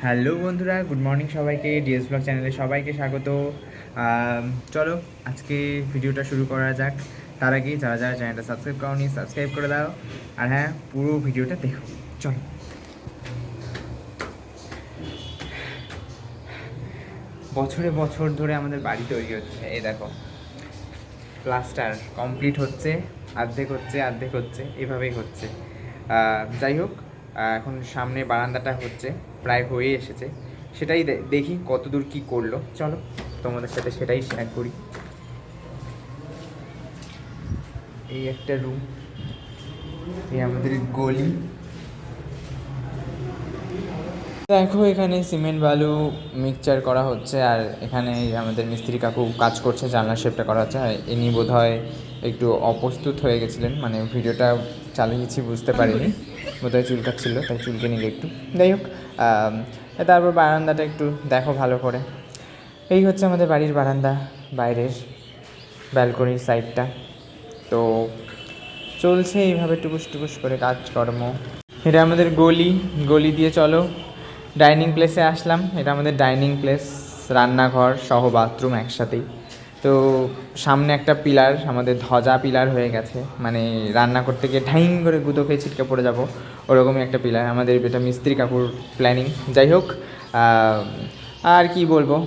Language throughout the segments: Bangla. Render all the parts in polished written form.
হ্যালো বন্ধুরা, গুড মর্নিং সবাইকে। ডিএস ব্লগ চ্যানেলে সবাইকে স্বাগত। চলো আজকে ভিডিওটা শুরু করা যাক। তার আগে যারা যারা চ্যানেলটা সাবস্ক্রাইব করোনি সাবস্ক্রাইব করে দাও, আর হ্যাঁ, পুরো ভিডিওটা দেখো। চলো, বছরে বছর ধরে আমাদের বাড়ি তৈরি হচ্ছে। এই দেখো, প্লাস্টার কমপ্লিট হচ্ছে, অর্ধেক হচ্ছে, এভাবেই হচ্ছে। যাই হোক, এখন সামনে বারান্দাটা হচ্ছে, প্রায় হয়ে এসেছে। সেটাই দেখি কত দূর কী করলো। চলো তোমাদের সাথে সেটাই শেয়ার করি। এই একটা রুম, এই আমাদের গলি। দেখো, এখানে সিমেন্ট বালু মিক্সচার করা হচ্ছে, আর এখানে আমাদের মিস্ত্রি কাকু কাজ করছে, জানলা শেপটা করা হচ্ছে। আর ইনি বোধ হয় একটু অপ্রস্তুত হয়ে গেছিলেন, মানে ভিডিওটা চালিয়েছি বুঝতে পারিনি, বোধ হয় চুলকাচ্ছিল, তাই চুলকে নিল একটু। যাই হোক, তারপর বারান্দাটা একটু দেখো ভালো করে। এই হচ্ছে আমাদের বাড়ির বারান্দা, বাইরের ব্যালকনির সাইডটা। তো চলছে এইভাবে টুকুস টুকুস করে কাজকর্ম। এটা আমাদের গলি, গলি দিয়ে চলো ডাইনিং প্লেসে আসলাম। এটা আমাদের ডাইনিং প্লেস, রান্নাঘর সহ বাথরুম একসাথেই। তো সামনে একটা পিলার, আমাদের ধ্বজা পিলার হয়ে গেছে, মানে রান্না করতে গিয়ে ঠাইং করে গুঁতো খেয়ে ছিটকে পড়ে যাবো, ওরকমই একটা পিলার আমাদের। এটা মিস্ত্রি কাকুর প্ল্যানিং। যাই হোক, আর কি বলবো,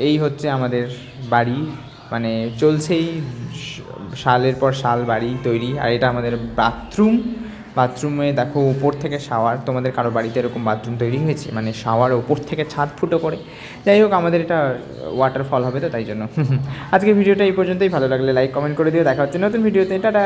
এই হচ্ছে আমাদের বাড়ি, মানে চলছেই সালের পর সাল বাড়ি তৈরি। আর এটা আমাদের বাথরুম। বাথরুমে দেখো উপর থেকে শাওয়ার, তোমাদের কারো বাড়িতে এরকম বাথরুম তৈরি হয়েছে, মানে শাওয়ার ওপর থেকে ছাদ ফুটো করে? যাই হোক, আমাদের এটা ওয়াটারফল হবে, তো তাই জন্য আজকে ভিডিওটা এই পর্যন্তই। ভালো লাগলে লাইক কমেন্ট করে দিও। দেখা হচ্ছে নতুন ভিডিওতে। টাটা।